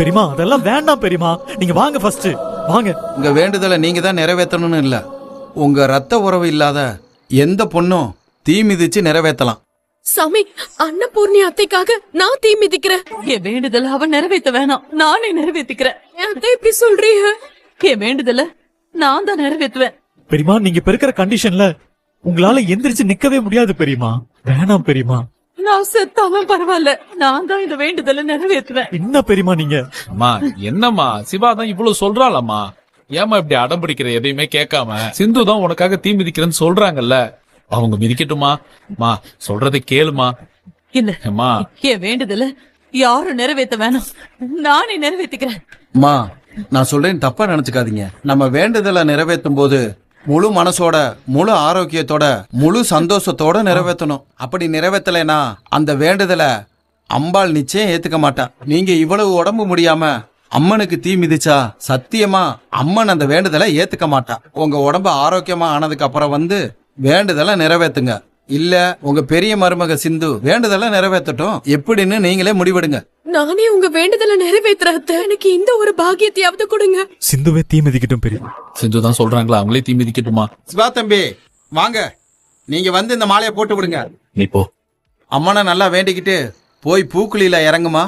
பெரியமா அதெல்லாம் வேண்டாம் பெரியமா, நீங்க வாங்க ஃபர்ஸ்ட் வாங்க. உங்க வேண்டுதலை நீங்க தான் நிறைவேற்றணும்னு இல்ல, உங்க ரத்த உறவு இல்லாத எந்த பொண்ணும் தீ மிதிச்சு நிறைவேற்றலாம். சாமி, அன்னபூர்ணி அத்தைக்காக நான் தீ மிதிக்கிறேன். என் வேண்டுதல அவ நிறைவேற்ற வேணாம், நானே நிறைவேற்றிக்கிறேன். அத்தை இப்படி சொல்றீங்க? என் வேண்டுதல நான் தான் நிறைவேற்றுவேன். பெரியமா நீங்க இப்ப இருக்கிற கண்டிஷன்ல உங்களால எந்திரிச்சு நிக்கவே முடியாது பெரியமா, வேணாம் பெரியமா. நான் செத்தாலும் பரவாயில்ல, நான் தான் இந்த வேண்டுதல நிறைவேற்றுவேன். என்ன பெரியமா நீங்க? அம்மா என்னம்மா, சிவா தான் இவ்வளவு சொல்றாளம்மா, ஏமா இப்படி அடம் பிடிக்கிற? எதையுமே கேட்காம சிந்து தான் உனக்காக தீ மிதிக்கிறேன்னு சொல்றாங்கல்ல, அவங்க மிதிக்கட்டுமா? மா சொல்றதை கேளுமா. இல்ல, அம்மா என் வேண்டுதல யாரும் நிறைவேற்ற வேணாம், நானே நிறைவேற்றிக்கிறேன். மா நான் சொல்றேன், தப்பா நினைச்சுக்காதீங்க. நம்ம வேண்டுதலை நிறைவேற்றும் போது முழு மனசோட, முழு ஆரோக்கியத்தோட, முழு சந்தோஷத்தோட நிறைவேற்றணும். அப்படி நிறைவேற்றலைன்னா அந்த வேண்டுதலை அம்பாள் நிச்சயம் ஏத்துக்க மாட்டா. நீங்க இவ்வளவு உடம்பு முடியாம அம்மனுக்கு தீ மிதிச்சா சத்தியமா அம்மன் அந்த வேண்டுதலை ஏத்துக்க மாட்டா. உங்க உடம்பு ஆரோக்கியமா ஆனதுக்கு அப்புறம் வந்து வேண்டுதலை நிறைவேத்துங்க. இல்ல உங்க பெரிய மருமக சிந்து வேண்டுதலை நிறைவேற்றட்டும், எப்படின்னு நீங்களே முடிவெடுங்க. நானே உங்க வேண்டுதலை நிறைவேற்றுறேன் அத்தை. எனக்கு இந்த ஒரு பாக்கியத்தையாவது கொடுங்க. சிந்துவே தீ மிதிக்கட்டும் பெரியமா. சிந்து தான் சொல்றாங்களா, அவங்களே தீ மிதிக்கட்டுமா? சிவா தம்பி வாங்க, நீங்க வந்து இந்த மாலையை போட்டு விடுங்க. நீ போ. அம்மனை நல்லா வேண்டிக்கிட்டு போய் பூக்குழியில இறங்குமா.